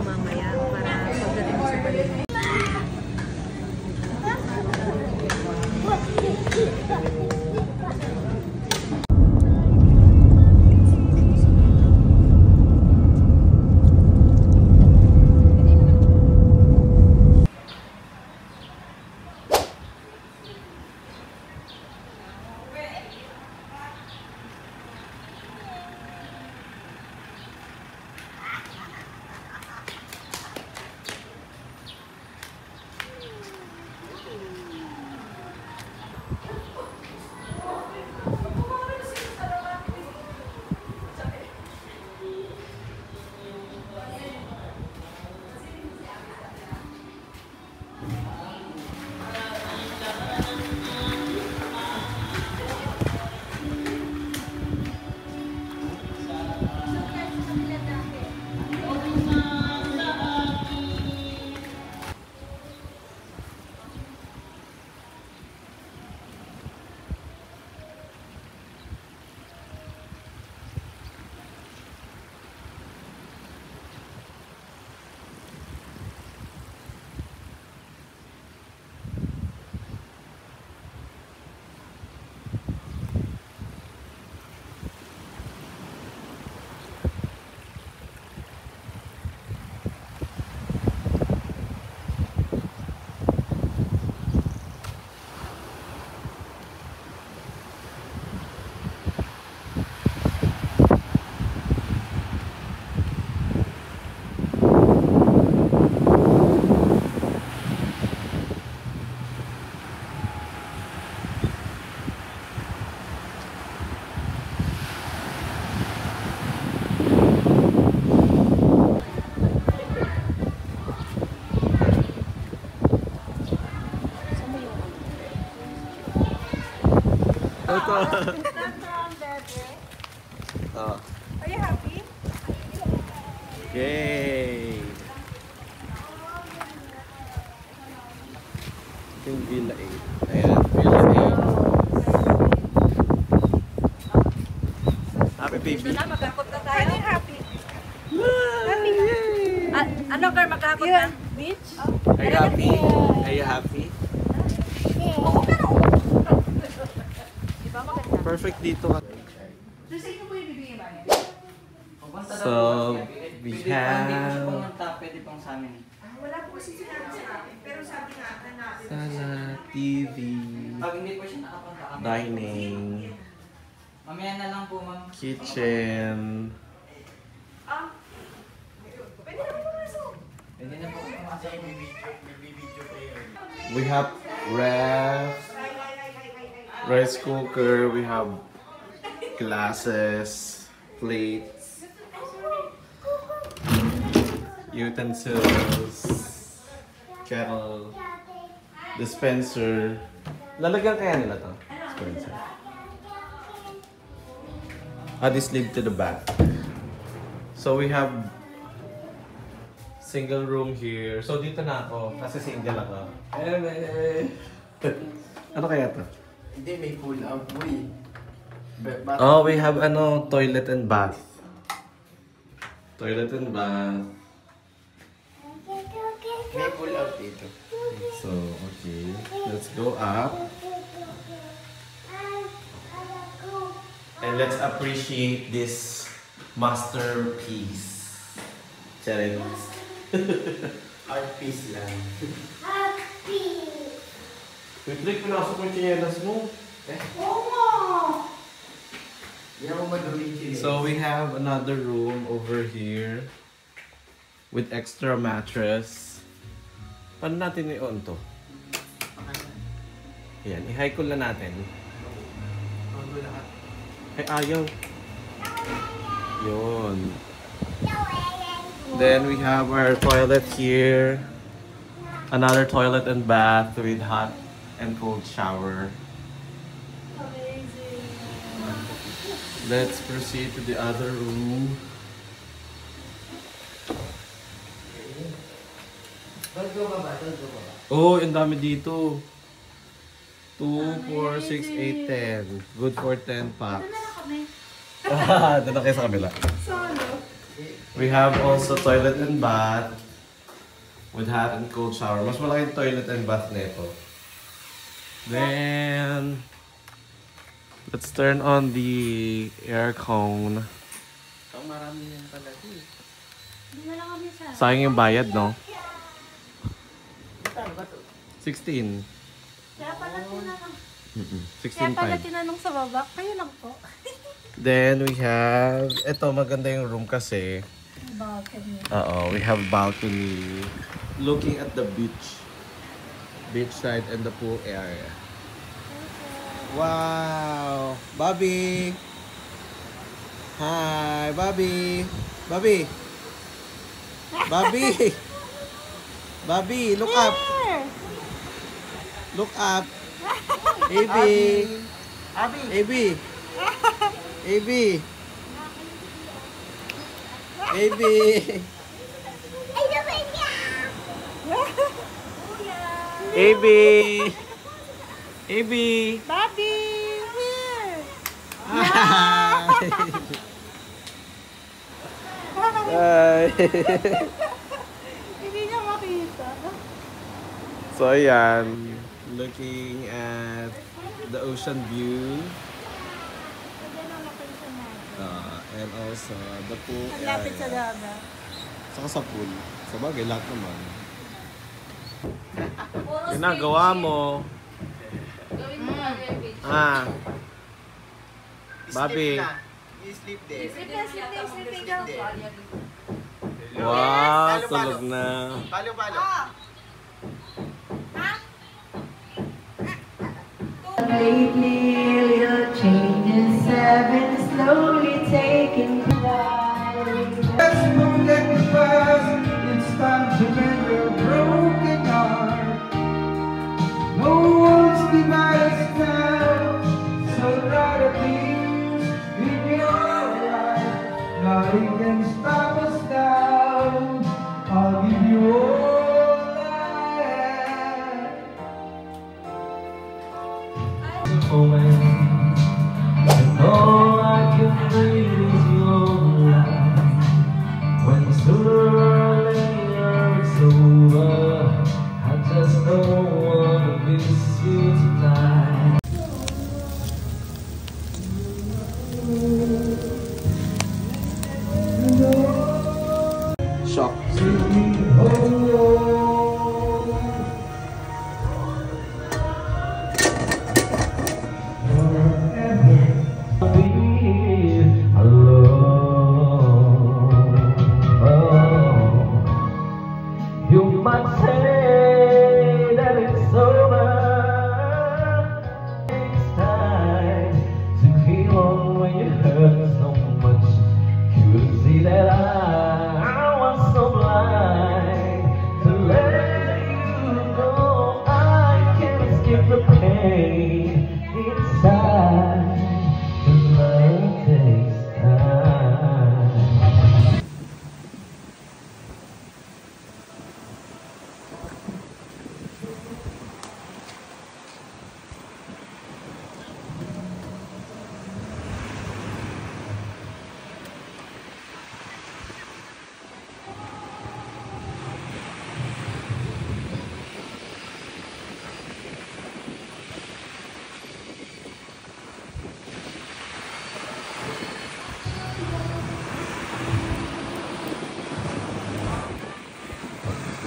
mamaya para pagdating mo sa balik. Oh. Are you happy? Yay! Ito yung Villa 8. Ayan, Villa 8. Happy baby! Ito na, magkakot na tayo. Are you happy? Happy? Ano, girl, magkakot na? Beach? Are you happy? Are you happy? Diba maganda? Perfect dito. So, we have Pwede pang sa amin. Wala po kasi sinabi sa akin, pero sabi nga natin. Sala, TV, Pag hindi po siya nakapunta kami. dining, Mamaya na lang po, ma'am. kitchen. Pwede na pumasok. Pwede na po pumasok. We have ref, rice cooker, we have glasses, plates, utensils, kettle, dispenser. Lalagyan kaya nila to? Dispenser. This lead to the back. So we have single room here. So dito na ako kasi single ako. Ano kaya to? Hindi, may pull out mo eh. Oh, we have toilet and bath. Toilet and bath. May pull out dito. So, okay. Let's go up. And let's appreciate this masterpiece. Charing. Art piece lang. Wait, Rick, pinasok mo yung chinelas mo. Hindi ako madumi yun. So, we have another room over here with extra mattress. Paano natin i-on to? Yan, i-high cool na natin. Ay, ayaw. Yun. Then we have our toilet here. Another toilet and bath with hot and cold shower. Amazing. Let's proceed to the other room. Oh, ang dami dito. 2, 4, 6, 8, 10. Good for 10 packs. Doon na kayo sa kabila. Solo. We have also toilet and bath with hot and cold shower. Mas malaking toilet and bath nito. Then, let's turn on the air cone. Ang marami yan pala dito. Hindi na lang kami sa... Sayang yung bayad, no? Saan ba to? 16. Kaya pala tinanong. 16.5. Tinanong sa baba. Kayo lang po. Then we have, ito maganda yung room kasi. Balcony. We have balcony looking at the beach. Beach side and the pool area. Wow! Bobby! Hi, Bobby! Bobby! Bobby! Bobby, look up! Look up! AB! Abi! AB! AB! AB! AB! AB! Bobby! Here! Hi! Hindi niya makita. So ayan, looking at the ocean view Diyan ang location natin. and also the pool Ang lapit sa area. dagat. Saka sa pool. Sa bagay, lahat naman. Ginagawa mo. Ah. Bobby. You sleep there. Wow, tulog na. Palo, palo. Lately, little changes have been slowly taking life. Let's forget the past. It's time to mend your broken heart. No one's divided us now, so write a piece in your life. Nothing can stop us now. I'll give you all I have. And all I can breathe is your light. When sooner or later it's over, I just don't wanna miss you tonight. Shock. You might say that it's over. Takes time to heal on when you hurt so much. Couldn't see that I was so blind to let you go. I can't escape the pain inside. 'Cause love takes time.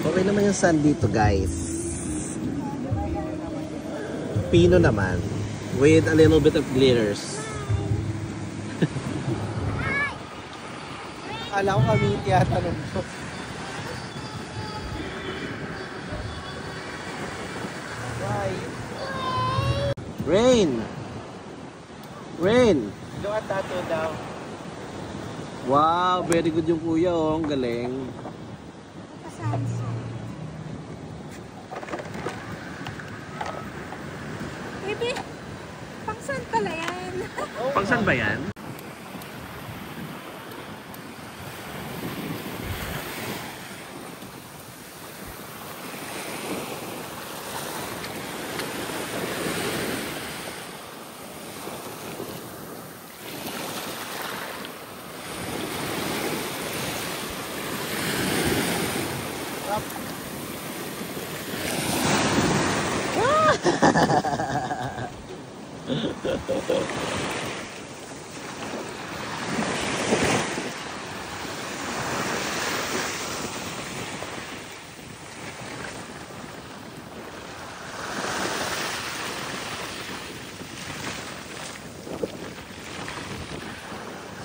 Okay naman yung sun dito, guys. Pino naman. With a little bit of glitters. Akala ko kami tiyatanong ko. Why? Rain! Rain! Look at tattoo daw. Wow, very good yung kuya, oh. Ang galing. Pasanso. Baby, pangsan pala yan. Pangsan ba yan?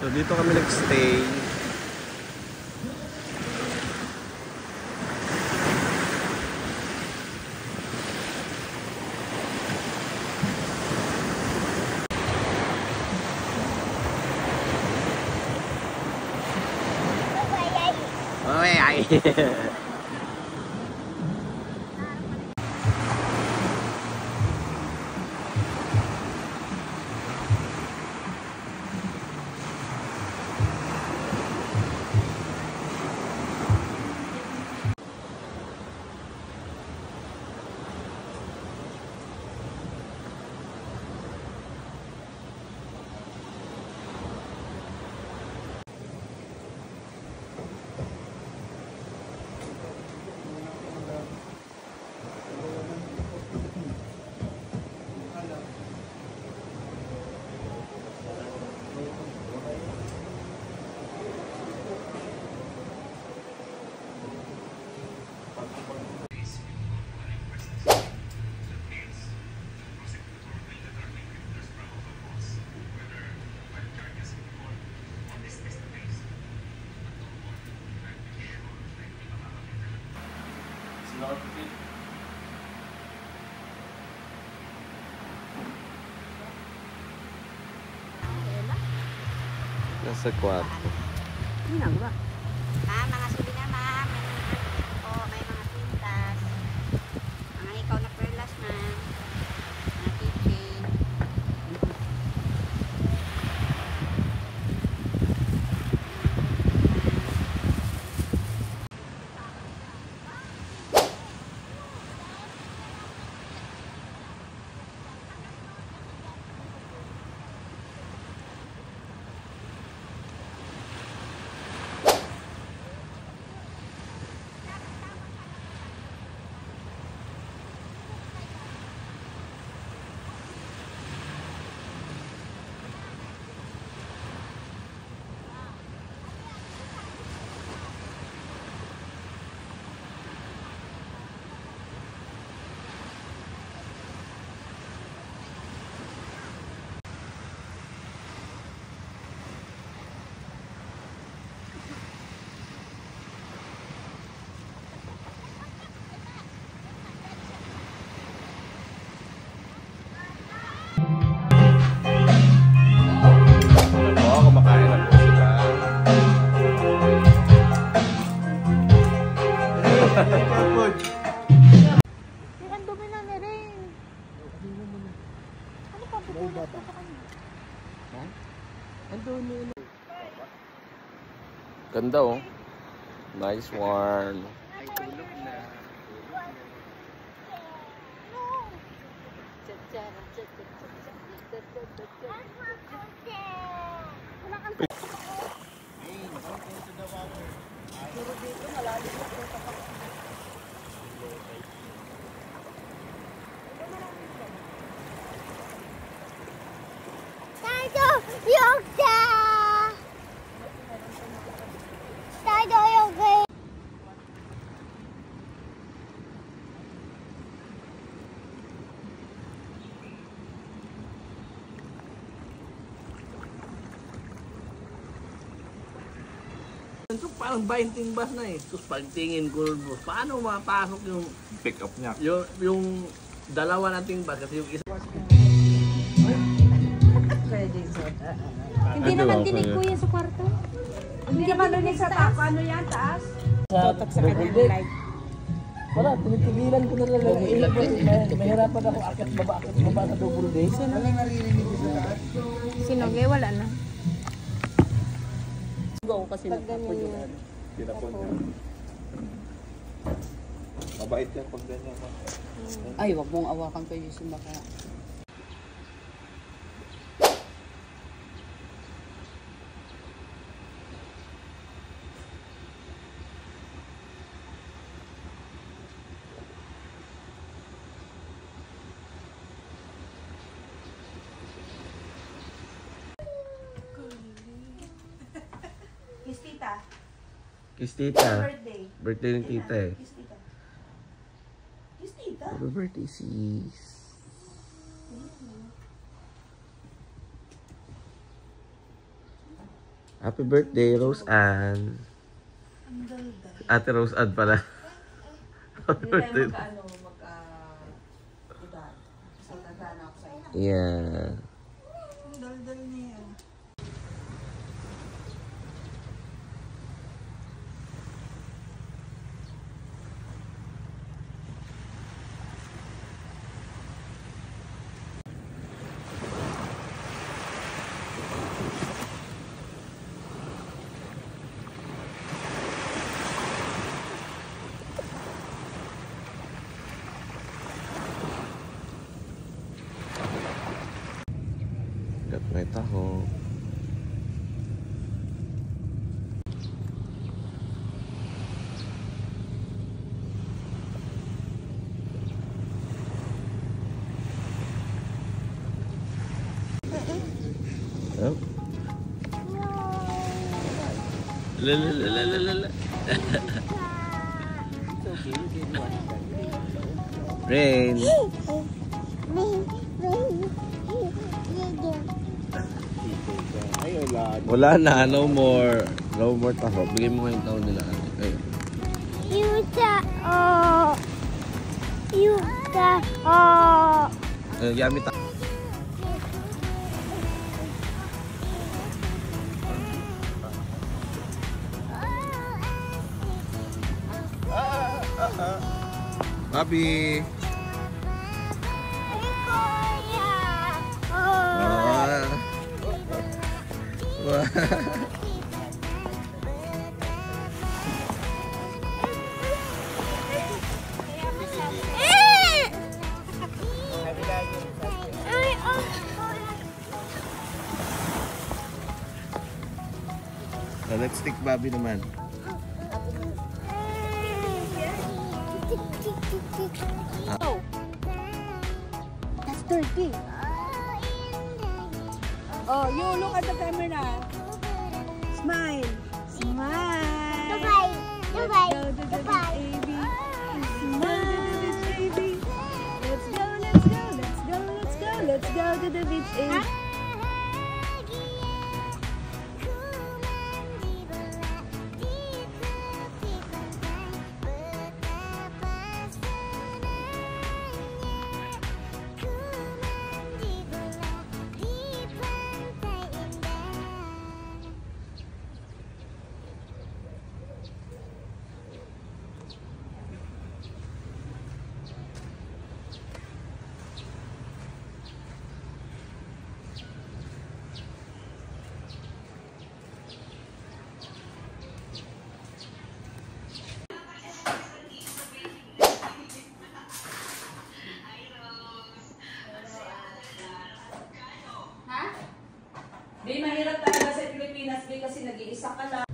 So dito kami nagstay. Nasa kwarto. Hinang ba? Ma'am, mga souvenir ma'am. May mga kwintas. Mga ikaw na perlas ma'am. Mga keychain. Oo, kumakain na po sila. Ang dumi na na rin. Ano pa bubulat ko sa kanya? Ganda oh. Nice one. Ay, tulog na. Tayo, yoga! Tayo, yoga! Ito parang 20 bus na eh. Tapos pagtingin ko, paano mapasok yung Pick up niya. yung dalawa nating bus kasi yung isa Pwede sa Hindi naman dinig ko yan sa kwarto. Hindi naman doon sa taas. Ano yan, taas? Tutok sa kanyang light. Wala, tinitigilan ko na lang. Mahirapan ako akit baba sa double day. Sinog eh, wala na. Ako kasi nagpapod yung ano. Pinapon niya. Mabait yan pag ganyan. Ay, wag mong awakan kayo yung baka. tita. Kiss tita. Birthday. Birthday ng tita eh. Kiss tita. Kiss tita. Happy birthday, sis. Happy birthday, Rose Ann. Ang dalda. Ate Rose Ann pala. Happy Hindi tayo birthday. edad. So, tanda na ako sa iyo. Yeah. Ang daldal niya. Gat may taho. Oh. La la la la la la. Rain. Wala na, no more. No more taho. Bigay mo nga yung taho nila. Ayun. Yummy taho. Papi. Let's stick Bobby naman. Oh. That's dirty. Oh, you look at the camera. Smile. Smile. Dubai. Dubai. Go to the Dubai. beach, baby. Smile to the beach, baby. Let's go, let's go, let's go, let's go. Let's go to the beach, baby. Di mahirap talaga sa Pilipinas, di kasi nag-iisa ka lang.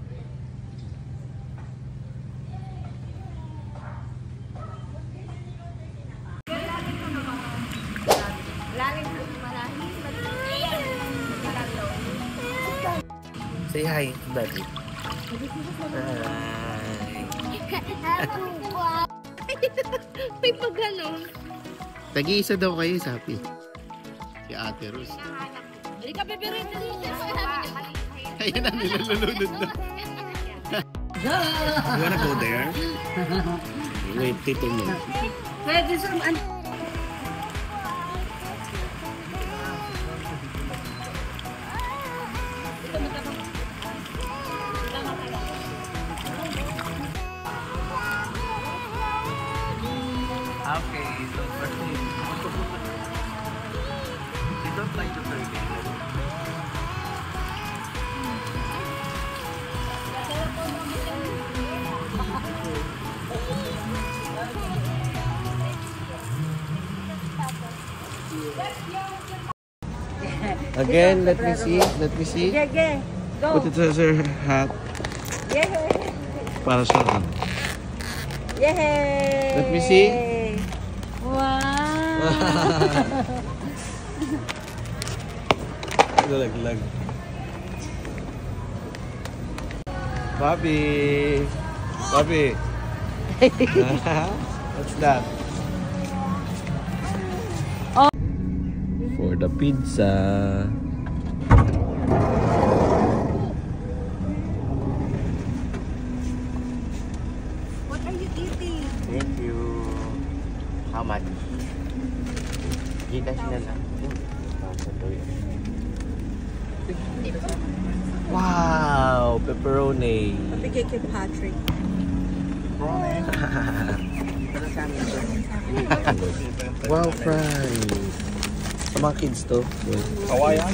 Say hi, Daddy. May pag-ganon. Tag-iisa daw kayo, sabi. Si Ate Rose. Hindi ka beberin na rin. Ayun na, nilalulunod na. You wanna go there? Wait, tito mo. Pwede sa Okay, so first thing, you don't like the turkey. Again, let me see. Let me see. Gege. Go. Put it as her hat. Yay. Para sa ano. Yay. Let me see. Wow. Laglag. Bobby! Bobby! What's that? For the pizza. What are you eating? Thank you. How much? Gcash na lang. Wow! Pepperoni! Pabigay kay Patrick. Wow, fries! Sa mga kids to. Kawayan?